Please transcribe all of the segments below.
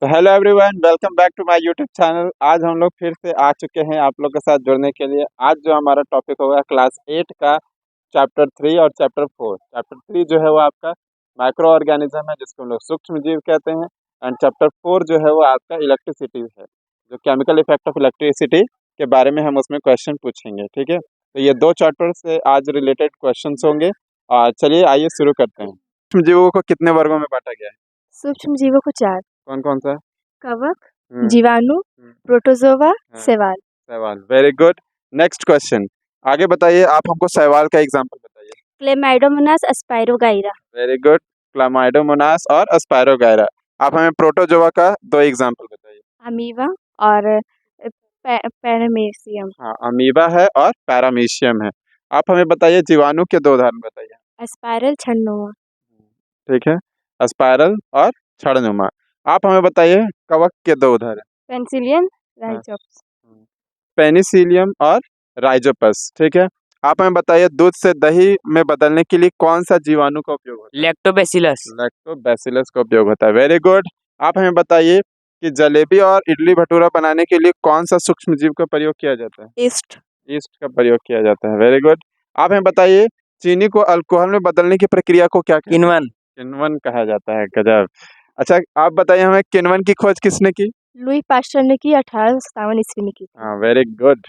तो hello everyone, welcome back to my YouTube channel. आज हम लोग फिर से आ चुके हैं आप लोग के साथ जुड़ने के लिए। आज जो हमारा टॉपिक होगा क्लास 8 का चैप्टर 3 और चैप्टर 4। चैप्टर 3 जो है वो आपका माइक्रो ऑर्गेनिज्म है, जिसको हम लोग सूक्ष्म जीव कहते हैं। एंड चैप्टर 4 जो है वो आपका इलेक्ट्रिसिटी है, जो केमिकल इफेक्ट ऑफ इलेक्ट्रिसिटी के बारे में हम उसमें क्वेश्चन पूछेंगे। ठीक है, तो ये दो चैप्टर से आज रिलेटेड क्वेश्चन होंगे। चलिए आइए शुरू करते हैं। सूक्ष्म जीवों को कितने वर्गों में बांटा गया है? सूक्ष्म जीवों को 4। कौन कौन सा? कवक, जीवाणु, प्रोटोजोआ, शैवाल। शैवाल, वेरी गुड। नेक्स्ट क्वेश्चन, आगे बताइए। आप हमको शैवाल का एग्जांपल बताइए। क्लेमाइडोमोनास एस्पायरोगाइरा। वेरी गुड, क्लामाइडोमोनास और एस्पायरोगाइरा। आप हमें प्रोटोजोआ का दो एग्जांपल बताइए। अमीबा और पैरामीशियम। हाँ, अमीबा है और पैरामीशियम है। आप हमें बताइए जीवाणु के दो उदाहरण बताइए। स्पाइरल, छड़नुमा। ठीक है, स्पाइरल और छड़नुमा। आप हमें बताइए कवक के दो उदाहरण। Penicillium, rhizopus. पेनिसिलियम और राइजोपस। ठीक है, आप हमें बताइए दूध से दही में बदलने के लिए कौन सा जीवाणु का उपयोग होता है? लैक्टोबैसिलस। लैक्टोबैसिलस का उपयोग होता है। Very good. आप हमें बताइए कि जलेबी और इडली भटूरा बनाने के लिए कौन सा सूक्ष्म जीव का प्रयोग किया जाता है? ईस्ट। ईस्ट का प्रयोग किया जाता है। Very good. आप हमें बताइए चीनी को अल्कोहल में बदलने की प्रक्रिया को क्या कहते हैं? किण्वन। किण्वन कहा जाता है। गजब। अच्छा, आप बताइए हमें किण्वन की खोज किसने की? लुई पास्चर ने की 1857 ईस्वी में की थी। हाँ, वेरी गुड।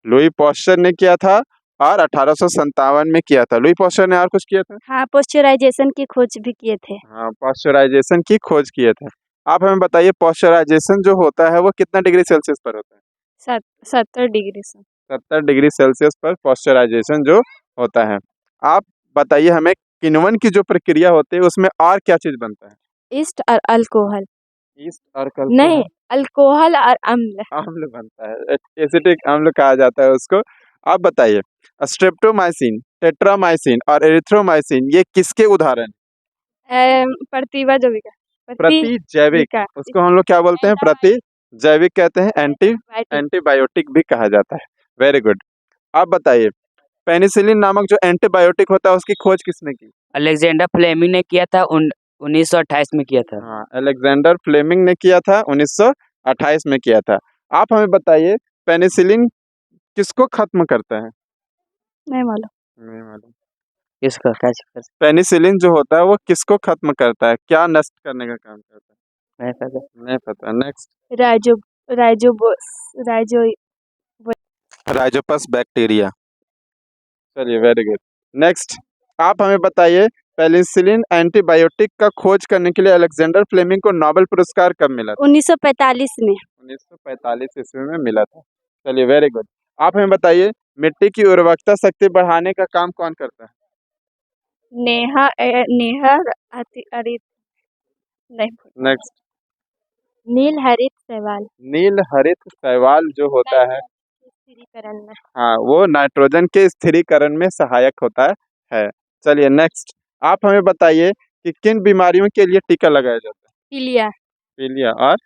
लुई पास्चर ने किया था और 1857 में किया था। लुई पास्चर ने और कुछ किया था? हाँ, पास्चराइजेशन की खोज भी किए थे। हाँ, पास्चराइजेशन की खोज किए थे। आप हमें बताइए पास्चराइजेशन जो होता है वो कितना डिग्री सेल्सियस पर होता है? 70 डिग्री से। 70 डिग्री सेल्सियस पर पास्चराइजेशन जो होता है। आप बताइए हमें किण्वन की जो प्रक्रिया होती है उसमें और क्या चीज बनता है? ईस्ट और अल्कोहल। ईस्ट और नहीं, अल्कोहल और अम्ल। अम्ल बनता है, एसिटिक अम्ल कहा जाता है उसको। आप बताइए स्ट्रेप्टोमाइसिन, टेट्रामाइसिन और एरिथ्रोमाइसिन ये किसके उदाहरण? प्रतिभा जोविका। प्रतिजैविक, उसको हम लोग क्या बोलते हैं? प्रतिजैविक कहते हैं। एंटीबायोटिक भी कहा जाता है। Very good. आप बताइए पेनिसिलिन नामक जो एंटीबायोटिक होता है उसकी खोज किसने की? अलेक्जेंडर फ्लेमिंग ने किया था 1928 में किया था। हाँ, अलेक्जेंडर फ्लेमिंग ने किया था 1928 में किया था। आप हमें बताइए पेनिसिलिन किसको खत्म करता है? नहीं मालूम। नहीं मालूम। किसका क्या पेनिसिलिन जो होता है वो किसको खत्म करता है, क्या नष्ट करने का काम करता है? नहीं पता। नहीं पता। नेक्स्ट। राइजो राइजोबोस राइजो राइजोपस बैक्टीरिया। चलिए, वेरी गुड। नेक्स्ट, आप हमें बताइए पेनिसिलिन एंटीबायोटिक का खोज करने के लिए अलेक्जेंडर फ्लेमिंग को नोबेल पुरस्कार कब मिला था? 1945 में। 1945 ईस्वी में मिला था। चलिए, वेरी गुड। आप हमें बताइए मिट्टी की उर्वरकता शक्ति बढ़ाने का काम कौन करता है? नेहा हरित नहीं। नेक्स्ट। नील हरित शैवाल। नील हरित शैवाल जो होता है, स्थिरीकरण में। हाँ, वो नाइट्रोजन के स्थिरीकरण में सहायक होता है। चलिए नेक्स्ट, आप हमें बताइए कि किन बीमारियों के लिए टीका लगाया जाता है? पीलिया, पीलिया और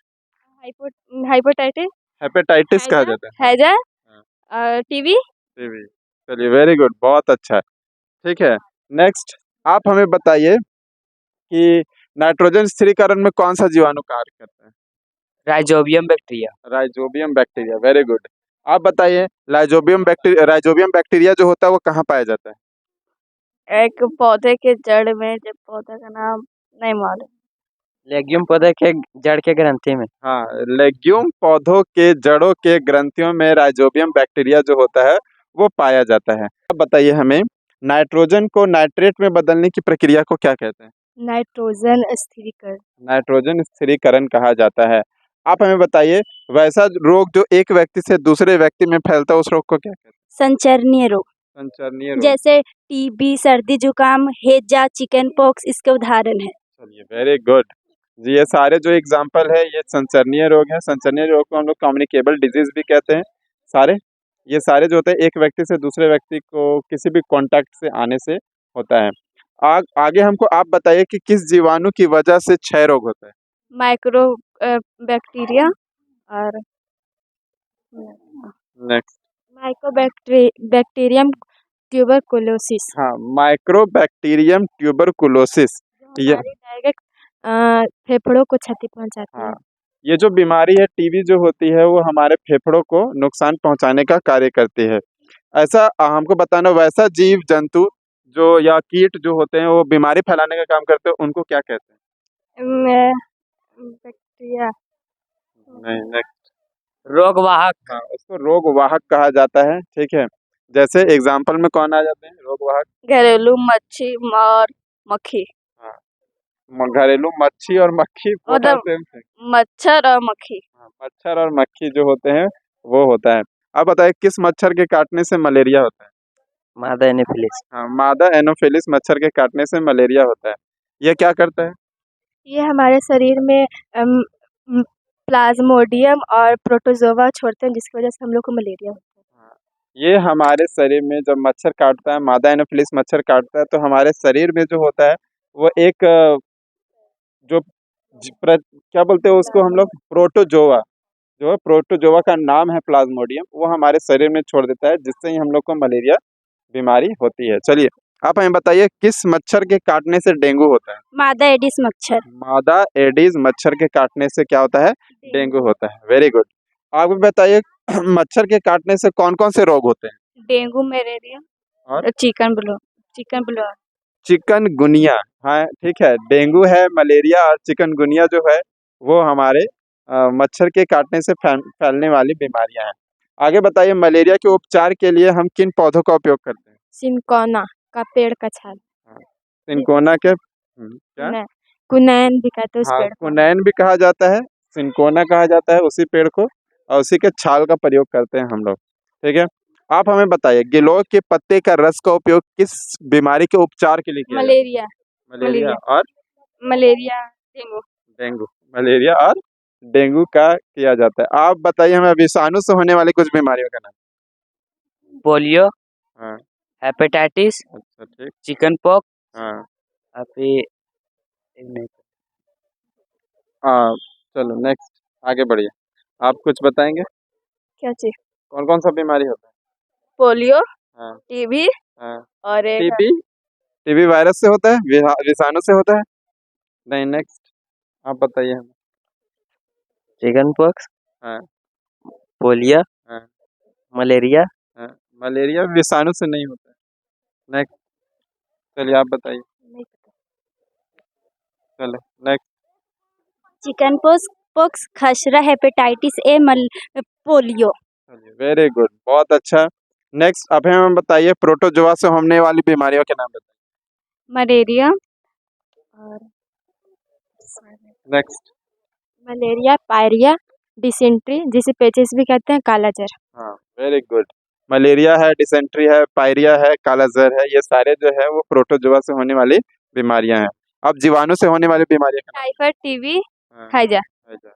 हाइपोटाइटिस, हेपेटाइटिस कहा जाता है। हैजा हाँ, और टीबी। टीबी। चलिए, वेरी गुड, बहुत अच्छा। ठीक है, नेक्स्ट, आप हमें बताइए कि नाइट्रोजन स्थिरीकरण में कौन सा जीवाणु कार्य करता है? Rhizobium bacteria. Rhizobium bacteria. Very good. आप बताइए राइजोबियम बैक्टीरिया जो होता है वो कहाँ पाया जाता है? एक पौधे के जड़ में, जब पौधे का नाम नहीं मालूम। लेग्यूम पौधे के जड़ के ग्रंथि में। हाँ, लेग्यूम पौधों के जड़ों के ग्रंथियों में राइजोबियम बैक्टीरिया जो होता है वो पाया जाता है। अब बताइए हमें नाइट्रोजन को नाइट्रेट में बदलने की प्रक्रिया को क्या कहते हैं? नाइट्रोजन स्थिरीकरण। नाइट्रोजन स्थिरीकरण कहा जाता है। आप हमें बताइए वैसा रोग जो एक व्यक्ति से दूसरे व्यक्ति में फैलता है उस रोग को क्या कहते हैं? संचरणीय रोग। संचरणीय रोग। जैसे टीबी, सर्दी जुकाम, हेजा, चिकन पॉक्स इसके उदाहरण है। चलिए, वेरी गुड जी। ये सारे जो एग्जाम्पल है ये संचरणीय रोग है। संचरणीय रोग को हम लोग कम्युनिकेबल डिजीज भी कहते हैं। सारे ये सारे जो होते हैं एक व्यक्ति से दूसरे व्यक्ति को किसी भी कांटेक्ट से आने से होता है। आगे हमको आप बताइए कि किस जीवाणु की वजह से क्षय रोग होता है? माइक्रो बैक्टीरिया और नेक्स्ट। Bacterium tuberculosis. हाँ, माइक्रोबैक्टीरियम ट्यूबरकुलोसिस। ये हमारे डायरेक्ट फेफड़ों को क्षति पहुंचाती हाँ, है। ये जो बीमारी है टीबी जो होती है वो हमारे फेफड़ों को नुकसान पहुंचाने का कार्य करती है। ऐसा हमको बताना, वैसा जीव जंतु जो या कीट जो होते हैं वो बीमारी फैलाने का काम करते हैं, उनको क्या कहते हैं? बैक्टीरिया। नहीं, नेक्स्ट। रोगवाहक। हाँ, उसको रोग वाहक कहा जाता है। ठीक है, जैसे एग्जाम्पल में कौन आ जाते हैं रोग वाहक? घरेलू मच्छी और मक्खी। हाँ, घरेलू मच्छी और मक्खी what are मतलब same thing? मच्छर और मक्खी। हाँ, मच्छर और मक्खी जो होते हैं वो होता है। अब बताइए किस मच्छर के काटने से मलेरिया होता है? मादा एनोफिलिस। हाँ, मादा एनोफिलिस मच्छर के काटने से मलेरिया होता है। ये क्या करता है? ये हमारे शरीर में प्लाज्मोडियम और प्रोटोजोवा छोड़ते हैं, जिसकी वजह से हम लोग को मलेरिया होता है। हाँ, ये हमारे शरीर में जब मच्छर काटता है, मादा एनोफिलिस मच्छर काटता है, तो हमारे शरीर में जो होता है वो एक जो क्या बोलते हैं उसको हम लोग, प्रोटोजोआ, जो है प्रोटोजोआ का नाम है प्लाज्मोडियम, वो हमारे शरीर में छोड़ देता है, जिससे ही हम लोग को मलेरिया बीमारी होती है। चलिए आप हमें बताइए किस मच्छर के काटने से डेंगू होता है? मादा एडिस मच्छर। मादा एडिस मच्छर के काटने से क्या होता है? डेंगू होता है। Very good. आप भी बताइए मच्छर के काटने से कौन कौन से रोग होते हैं? डेंगू, मलेरिया और और चिकन चिकनगुनिया। हाँ ठीक है, डेंगू है, मलेरिया और चिकनगुनिया जो है वो हमारे मच्छर के काटने से फैलने वाली बीमारियां हैं। आगे बताइए मलेरिया के उपचार के लिए हम किन पौधों का उपयोग करते हैं? सिनकोना का पेड़ का छाल। हाँ, सिनकोना के क्या? कुनैन भी कहते हैं उस हाँ, पेड़ को। कुनैन भी कहा जाता है, सिनकोना कहा जाता है उसी पेड़ को, और उसी के छाल का प्रयोग करते हैं हम लोग। ठीक है, आप हमें बताइए गिलोय के पत्ते का रस का उपयोग किस बीमारी के उपचार के लिए किया जाता है? मलेरिया। मलेरिया और मलेरिया, डेंगू। डेंगू। मलेरिया और डेंगू का किया जाता है। आप बताइए हमें विषाणु से होने वाली कुछ बीमारियों का नाम। पोलियो, हाँ, हेपेटाइटिस, अच्छा ठीक। चिकन पॉक्स, हाँ और फिर एक नहीं, हाँ, चलो नेक्स्ट, आगे बढ़िए। आप कुछ बताएंगे क्या चीज? कौन कौन सा बीमारी होता है? पोलियो, हाँ। टीबी हाँ, और एक टीबी। टीबी वायरस से होता है, विषाणु से होता है? नहीं, नेक्स्ट आप बताइए हमें। चिकन पॉक्स, हाँ। पोलियो, हाँ। मलेरिया। हाँ, मलेरिया विषाणु से नहीं होता है। नेक्स्ट, चलिए आप बताइए। नहीं पता। चलो नेक्स्ट। चिकन पॉक्स, खसरा, हेपेटाइटिस ए, पोलियो। चलिए वेरी गुड, बहुत अच्छा। नेक्स्ट अब हमें बताइए प्रोटोजोआ से होने वाली बीमारियों के नाम बताइए। मलेरिया और नेक्स्ट। मलेरिया, पायरिया, डिसेंट्री, जिसे पेचिस भी कहते हैं, काला जर। हाँ, वेरी गुड। मलेरिया है, डिसेंट्री है, पायरिया है, काला जर है, ये सारे जो है वो प्रोटोजोआ से होने वाली बीमारियां हैं। अब जीवाणु से होने वाली बीमारियां का टाइफाइड, टीबी, नाम। हैजा। हैजा।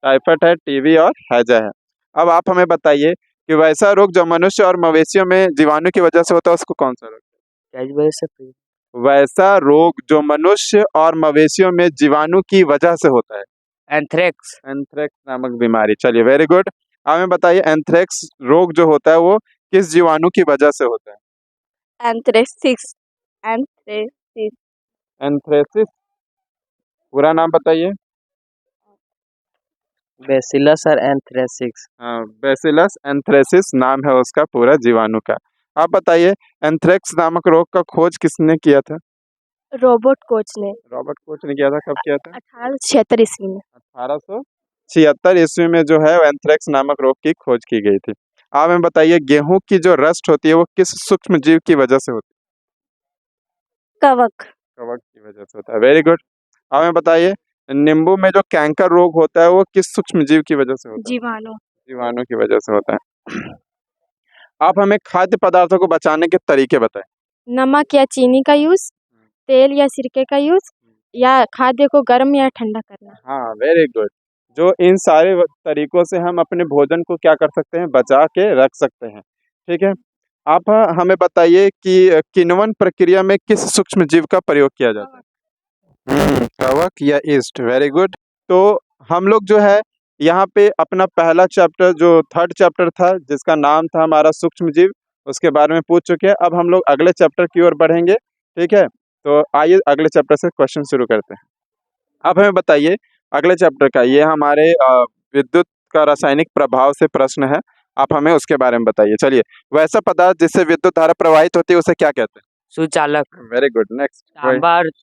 टाइफाइड है, टीबी और हैजा है। अब आप हमें बताइए कि वैसा रोग जो मनुष्य और मवेशियों में जीवाणु की वजह से होता है उसको कौन सा रोग? क्या इस वजह से फिर? वैसा रोग जो मनुष्य और मवेशियों में जीवाणु की वजह से होता है? एंथ्रेक्स। एंथ्रेक्स नामक बीमारी। चलिए वेरी गुड। हमें बताइए एंथ्रेक्स रोग जो होता है वो किस जीवाणु की वजह से होता है? एंथ्रेसिस। एंथ्रेसिस, पूरा नाम बताइए। बेसिलस और एंथ्रेसिस। हाँ, बेसिलस एंथ्रेसिस नाम है उसका पूरा जीवाणु का। आप बताइए एंथ्रेक्स नामक रोग का खोज किसने किया था? रोबोट कोच ने रॉबर्ट कोच ने किया था। कब किया था? 1876 ईस्वी में। 1876 ईस्वी में जो है एंथ्रेक्स नामक रोग की खोज की गई थी। आप हमें बताइए गेहूं की जो रस्ट होती है वो किस सूक्ष्म जीव की वजह से होती कवक। है? कवक की वजह से होता है। Very good. आप हमें बताइए नींबू में जो कैंकर रोग होता है वो किस सूक्ष्म जीव की वजह से होता है? जीवाणु। जीवाणु की वजह से होता है। आप हमें खाद्य पदार्थों को बचाने के तरीके बताएं। नमक या चीनी का यूज, तेल या सिरके का यूज, या खाद्य को गर्म या ठंडा करना। हाँ, वेरी गुड। जो इन सारे तरीकों से हम अपने भोजन को क्या कर सकते हैं, बचा के रख सकते हैं। ठीक है, आप हमें बताइए कि किण्वन प्रक्रिया में किस सूक्ष्म जीव का प्रयोग किया जाता है? कवक या ईस्ट। Very good. तो हम लोग जो है यहाँ पे अपना पहला चैप्टर जो थर्ड चैप्टर था जिसका नाम था हमारा सूक्ष्म जीव, उसके बारे में पूछ चुके हैं। अब हम लोग अगले चैप्टर की ओर बढ़ेंगे। ठीक है, तो आइए अगले चैप्टर से क्वेश्चन शुरू करते हैं। अब हमें बताइए अगले चैप्टर का ये हमारे विद्युत का रासायनिक प्रभाव से प्रश्न है, आप हमें उसके बारे में बताइए। चलिए, वैसा पदार्थ जिससे विद्युत धारा प्रवाहित होती है उसे क्या कहते हैं? सुचालक। Very good, next.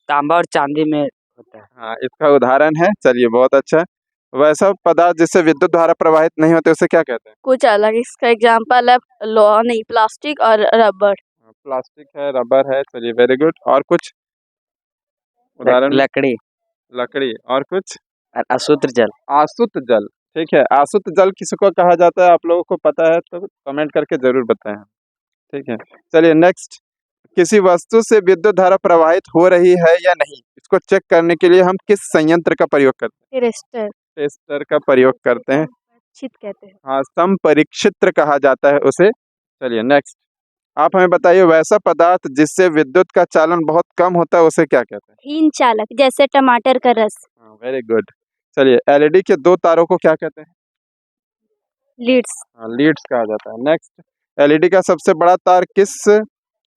तांबा और चांदी में होता है। हाँ, इसका उदाहरण है। चलिए, बहुत अच्छा। वैसा पदार्थ जिससे विद्युत धारा प्रवाहित नहीं होती उसे क्या कहते हैं? कुछ अलग, इसका एग्जाम्पल है लोहा नहीं, प्लास्टिक और रबर। प्लास्टिक है, रबर है। चलिए, वेरी गुड। और कुछ उदाहरण? लकड़ी लकड़ी। और कुछ? और अशुद्ध जल। आसुत जल। ठीक है, आसुत जल किसको कहा जाता है? आप लोगों को पता है तो कमेंट करके जरूर बताएं। ठीक है, चलिए नेक्स्ट। किसी वस्तु से विद्युत धारा प्रवाहित हो रही है या नहीं, इसको चेक करने के लिए हम किस संयंत्र का प्रयोग करते हैं? टेस्टर। टेस्टर का प्रयोग करते हैं। चित कहते हैं। हाँ, संपरीक्षित्र कहा जाता है उसे। चलिए नेक्स्ट। आप हमें बताइए, वैसा पदार्थ जिससे विद्युत का चालन बहुत कम होता है उसे क्या कहते हैं? हीन चालक, जैसे टमाटर का रस। Very good. चलिए, एलईडी के दो तारों को क्या कहते हैं? लीड्स। लीड्स कहा जाता है। नेक्स्ट। एलईडी का सबसे बड़ा तार किस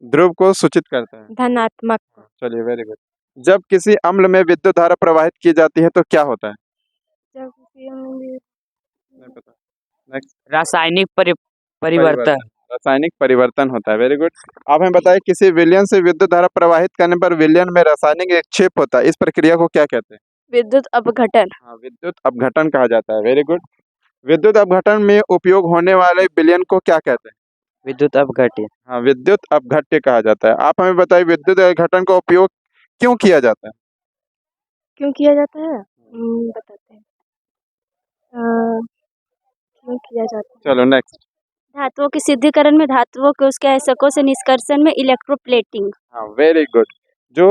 ध्रुव को सूचित करता है? धनात्मक। चलिए, वेरी गुड। जब किसी अम्ल में विद्युत धारा प्रवाहित की जाती है तो क्या होता है? नहीं पता। नेक्स्ट। रासायनिक परिवर्तन। रासायनिक परिवर्तन होता है। Very good. आप हमें बताइए, किसी विलयन से विद्युत धारा प्रवाहित करने पर विलयन में रासायनिक निक्षेप होता है, इस प्रक्रिया को क्या कहते हैं? विद्युत अपघटन। हाँ, विद्युत अपघटन कहा जाता है। Very good. विद्युत अपघटन में उपयोग होने वाले विलयन को क्या कहते हैं? विद्युत अपघट्य। हाँ, विद्युत अपघट्य कहा जाता है। आप हमें बताइए, विद्युत अपघटन का उपयोग क्यों किया जाता है? क्यों किया जाता है? बताते हैं। क्यों किया जाता है? चलो नेक्स्ट। धातुओं के सिद्धिकरण में धातुओं के उसके आयस्कों से निष्कर्षण में इलेक्ट्रोप्लेटिंग। हाँ, वेरी गुड। जो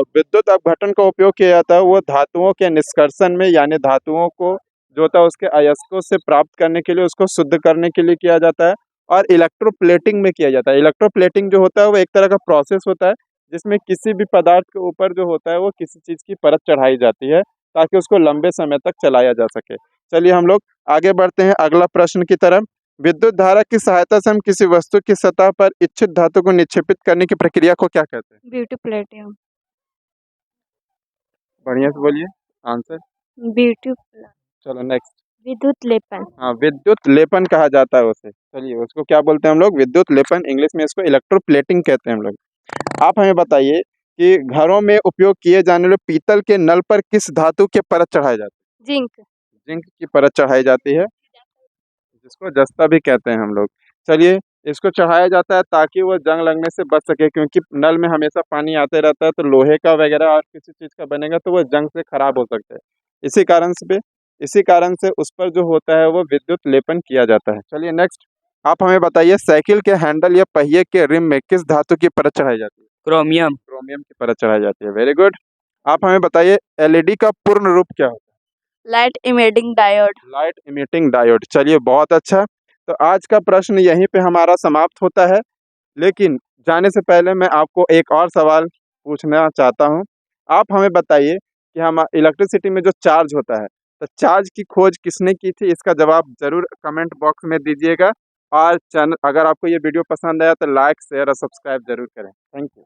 विद्युत अपघटन का उपयोग किया जाता है वो धातुओं के निष्कर्षण में, यानी धातुओं को जो होता है उसके अयस्कों से प्राप्त करने के लिए, उसको शुद्ध करने के लिए किया जाता है। और इलेक्ट्रोप्लेटिंग में किया जाता है। इलेक्ट्रोप्लेटिंग जो होता है वो एक तरह का प्रोसेस होता है जिसमें किसी भी पदार्थ के ऊपर जो होता है वो किसी चीज़ की परत चढ़ाई जाती है ताकि उसको लंबे समय तक चलाया जा सके। चलिए, हम लोग आगे बढ़ते हैं अगला प्रश्न की तरफ। विद्युत धारा की सहायता से हम किसी वस्तु की सतह पर इच्छित धातु को निक्षेपित करने की प्रक्रिया को क्या कहते हैं? Beauty plating. बढ़िया से बोलिए आंसर। ब्यूटी। चलो नेक्स्ट। विद्युत लेपन। हाँ, विद्युत लेपन कहा जाता है उसे। चलिए, उसको क्या बोलते हैं हम लोग? विद्युत लेपन। इंग्लिश में इसको इलेक्ट्रोप्लेटिंग कहते हैं हम लोग। आप हमें बताइए कि घरों में उपयोग किए जाने वाले पीतल के नल पर किस धातु के परत चढ़ाई जाती है? जिंक। जिंक की परत चढ़ाई जाती है, जिसको जस्ता भी कहते हैं हम लोग। चलिए, इसको चढ़ाया जाता है ताकि वो जंग लगने से बच सके, क्योंकि नल में हमेशा पानी आते रहता है तो लोहे का वगैरह और किसी चीज़ का बनेगा तो वो जंग से खराब हो सकता है। इसी कारण से उस पर जो होता है वो विद्युत लेपन किया जाता है। चलिए नेक्स्ट। आप हमें बताइए, साइकिल के हैंडल या पहिए के रिम में किस धातु की परत चढ़ाई जाती है? क्रोमियम। क्रोमियम की परत चढ़ाई जाती है। Very good. आप हमें बताइए, एलईडी का पूर्ण रूप क्या होता है? Light emitting diode. Light emitting diode. चलिए, बहुत अच्छा। तो आज का प्रश्न यहीं पे हमारा समाप्त होता है, लेकिन जाने से पहले मैं आपको एक और सवाल पूछना चाहता हूँ। आप हमें बताइए कि हम इलेक्ट्रिसिटी में जो चार्ज होता है, तो चार्ज की खोज किसने की थी? इसका जवाब जरूर कमेंट बॉक्स में दीजिएगा। और चैनल, अगर आपको ये वीडियो पसंद आया तो लाइक, शेयर और सब्सक्राइब जरूर करें। Thank you.